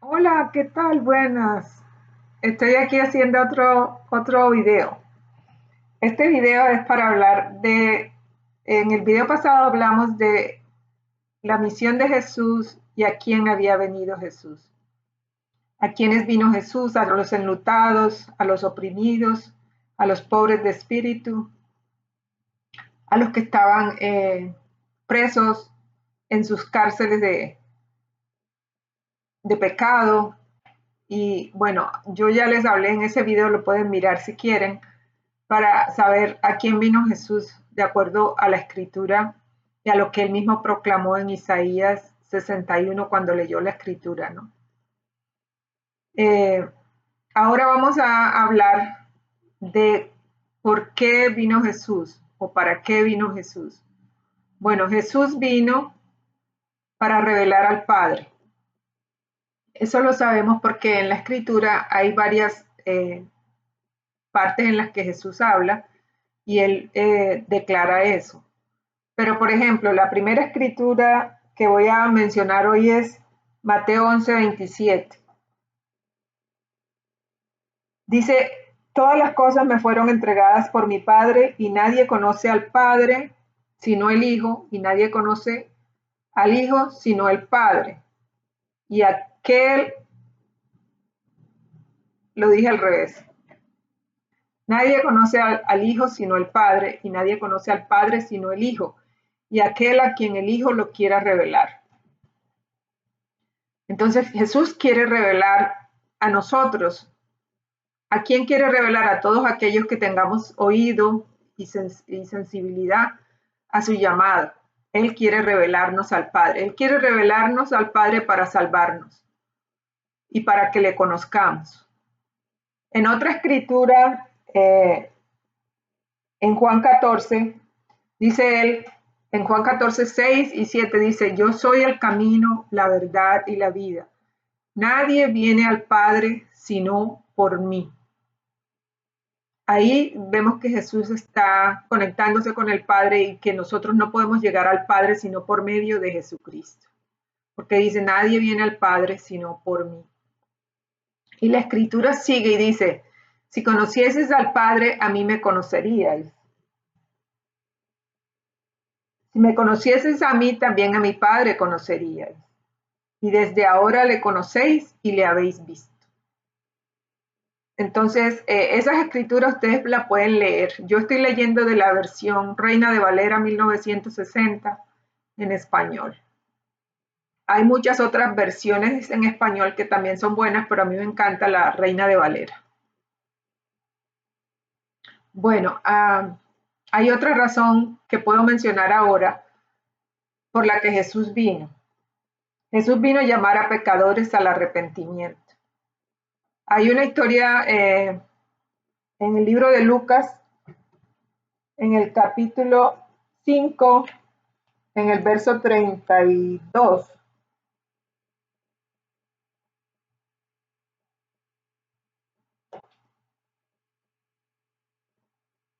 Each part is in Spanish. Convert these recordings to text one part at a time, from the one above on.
Hola, ¿qué tal? Buenas. Estoy aquí haciendo otro video. Este video es para hablar en el video pasado hablamos de la misión de Jesús y a quién había venido Jesús. A quiénes vino Jesús, a los enlutados, a los oprimidos, a los pobres de espíritu, a los que estaban presos en sus cárceles de pecado. Y bueno, yo ya les hablé en ese video, lo pueden mirar si quieren, para saber a quién vino Jesús de acuerdo a la escritura y a lo que él mismo proclamó en Isaías 61 cuando leyó la escritura, ¿no? Eh, Ahora vamos a hablar de por qué vino Jesús o para qué vino Jesús. Bueno, Jesús vino para revelar al Padre. Eso lo sabemos porque en la escritura hay varias partes en las que Jesús habla y él declara eso. Pero, por ejemplo, la primera escritura que voy a mencionar hoy es Mateo 11:27. Dice, todas las cosas me fueron entregadas por mi Padre y nadie conoce al Padre sino el Hijo y nadie conoce al Hijo sino el Padre. Y aquel, lo dije al revés, nadie conoce al Hijo sino el Padre y nadie conoce al Padre sino el Hijo y aquel a quien el Hijo lo quiera revelar. Entonces Jesús quiere revelar a nosotros. ¿A quién quiere revelar? A todos aquellos que tengamos oído y sensibilidad a su llamado. Él quiere revelarnos al Padre. Él quiere revelarnos al Padre para salvarnos y para que le conozcamos. En otra escritura, en Juan 14, dice él, en Juan 14, 6 y 7 dice, yo soy el camino, la verdad y la vida. Nadie viene al Padre sino por mí. Ahí vemos que Jesús está conectándose con el Padre y que nosotros no podemos llegar al Padre sino por medio de Jesucristo. Porque dice, nadie viene al Padre sino por mí. Y la escritura sigue y dice, si conocieses al Padre, a mí me conoceríais. Si me conocieses a mí, también a mi Padre conoceríais. Y desde ahora le conocéis y le habéis visto. Entonces, esas escrituras ustedes la pueden leer. Yo estoy leyendo de la versión Reina de Valera 1960 en español. Hay muchas otras versiones en español que también son buenas, pero a mí me encanta la Reina de Valera. Bueno, hay otra razón que puedo mencionar ahora por la que Jesús vino. Jesús vino a llamar a pecadores al arrepentimiento. Hay una historia en el libro de Lucas, en el capítulo 5, en el verso 32.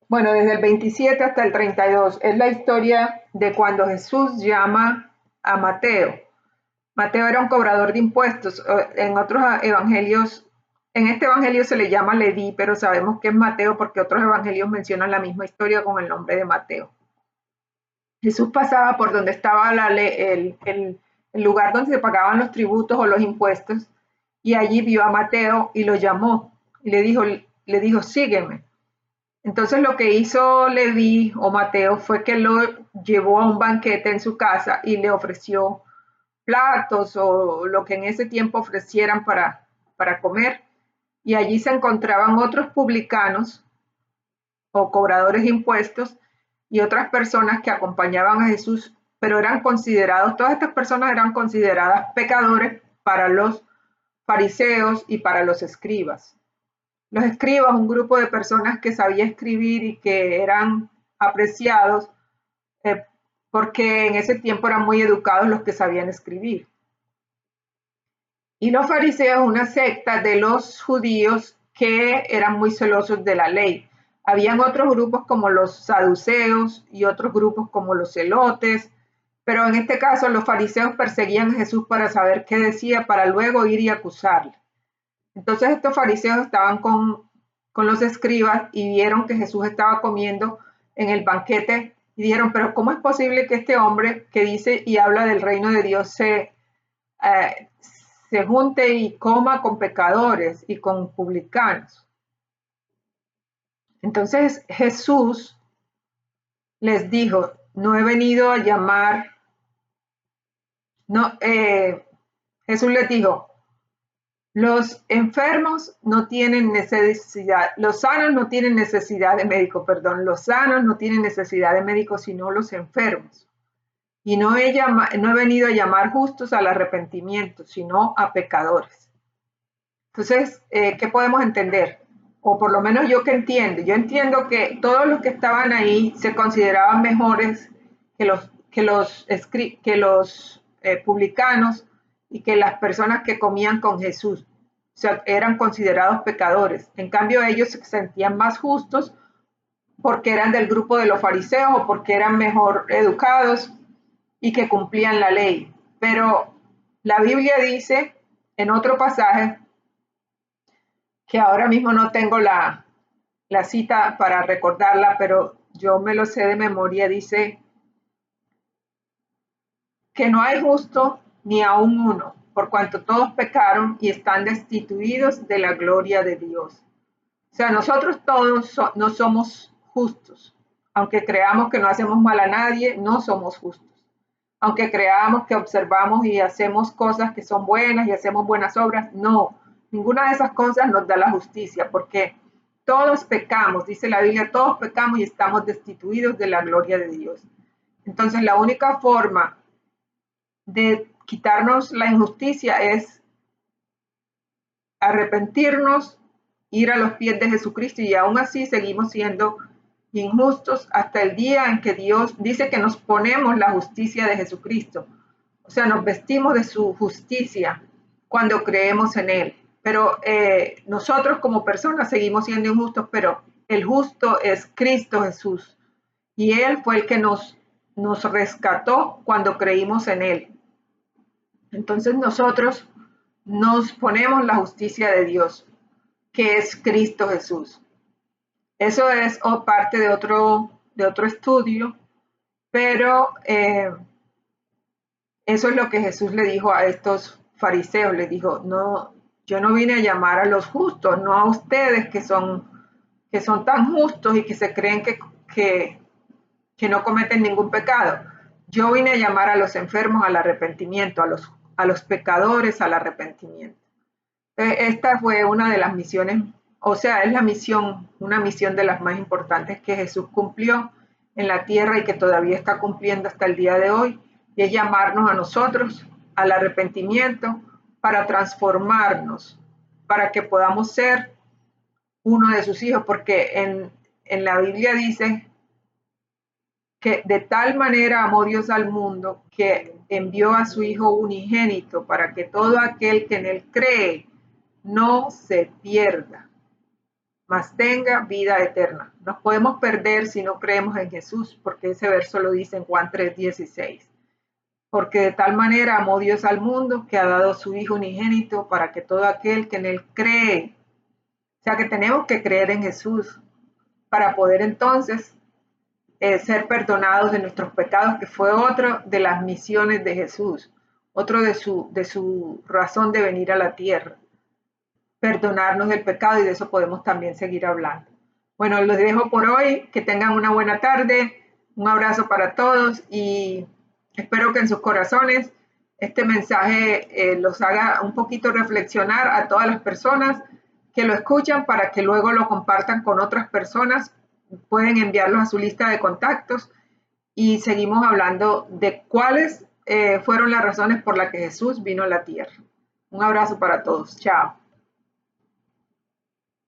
Bueno, desde el 27 hasta el 32 es la historia de cuando Jesús llama a Mateo. Mateo era un cobrador de impuestos. En otros evangelios, en este evangelio se le llama Leví, pero sabemos que es Mateo porque otros evangelios mencionan la misma historia con el nombre de Mateo. Jesús pasaba por donde estaba el lugar donde se pagaban los tributos o los impuestos y allí vio a Mateo y lo llamó y le dijo, sígueme. Entonces lo que hizo Leví o Mateo fue que lo llevó a un banquete en su casa y le ofreció platos o lo que en ese tiempo ofrecieran para comer. Y allí se encontraban otros publicanos o cobradores de impuestos y otras personas que acompañaban a Jesús, pero eran considerados, todas estas personas eran consideradas pecadores para los fariseos y para los escribas. Los escribas, un grupo de personas que sabía escribir y que eran apreciados eh, porque en ese tiempo eran muy educados los que sabían escribir. Y los fariseos, una secta de los judíos que eran muy celosos de la ley. Habían otros grupos como los saduceos y otros grupos como los celotes Pero en este caso los fariseos perseguían a Jesús para saber qué decía, para luego ir y acusarle. Entonces estos fariseos estaban con los escribas y vieron que Jesús estaba comiendo en el banquete y dijeron, pero ¿cómo es posible que este hombre que dice y habla del reino de Dios se junte y coma con pecadores y con publicanos? Entonces Jesús les dijo, no he venido a llamar, no, Jesús les dijo, los enfermos no tienen necesidad, los sanos no tienen necesidad de médico, perdón, los sanos no tienen necesidad de médico, sino los enfermos. Y no he venido a llamar justos al arrepentimiento, sino a pecadores. Entonces, ¿qué podemos entender? O por lo menos yo yo entiendo que todos los que estaban ahí se consideraban mejores que los publicanos y que las personas que comían con Jesús. O sea, eran considerados pecadores. En cambio, ellos se sentían más justos porque eran del grupo de los fariseos o porque eran mejor educados y que cumplían la ley. Pero la Biblia dice en otro pasaje, que ahora mismo no tengo la cita para recordarla, pero yo me lo sé de memoria, dice que no hay justo ni aún uno, por cuanto todos pecaron y están destituidos de la gloria de Dios. O sea, nosotros todos no somos justos. Aunque creamos que no hacemos mal a nadie, no somos justos. Aunque creamos que observamos y hacemos cosas que son buenas y hacemos buenas obras, no. Ninguna de esas cosas nos da la justicia, porque todos pecamos, dice la Biblia, todos pecamos y estamos destituidos de la gloria de Dios. Entonces, la única forma de quitarnos la injusticia es arrepentirnos, ir a los pies de Jesucristo, y aún así seguimos siendo injustos hasta el día en que Dios dice que nos ponemos la justicia de Jesucristo. O sea, nos vestimos de su justicia cuando creemos en Él. Pero nosotros como personas seguimos siendo injustos, pero el justo es Cristo Jesús. Y Él fue el que nos rescató cuando creímos en Él. Entonces nosotros nos ponemos la justicia de Dios, que es Cristo Jesús. Eso es parte de otro estudio, pero eso es lo que Jesús le dijo a estos fariseos. Les dijo, no, yo no vine a llamar a los justos, no a ustedes que son tan justos y que se creen que no cometen ningún pecado. Yo vine a llamar a los enfermos al arrepentimiento, a los pecadores al arrepentimiento. Esta fue una de las misiones, o sea, es una misión de las más importantes que Jesús cumplió en la tierra y que todavía está cumpliendo hasta el día de hoy, y es llamarnos a nosotros al arrepentimiento para transformarnos, para que podamos ser uno de sus hijos, porque en la Biblia dice que de tal manera amó Dios al mundo que envió a su Hijo unigénito para que todo aquel que en él cree no se pierda, mas tenga vida eterna. Nos podemos perder si no creemos en Jesús, porque ese verso lo dice en Juan 3:16. Porque de tal manera amó Dios al mundo que ha dado su Hijo unigénito para que todo aquel que en él cree, o sea que tenemos que creer en Jesús para poder entonces ser perdonados de nuestros pecados, que fue otra de las misiones de Jesús, otro de su razón de venir a la tierra, perdonarnos del pecado, y de eso podemos también seguir hablando. Bueno, los dejo por hoy, que tengan una buena tarde, un abrazo para todos y espero que en sus corazones este mensaje los haga un poquito reflexionar a todas las personas que lo escuchan, para que luego lo compartan con otras personas. Pueden enviarlos a su lista de contactos y seguimos hablando de cuáles fueron las razones por las que Jesús vino a la tierra. Un abrazo para todos. Chao.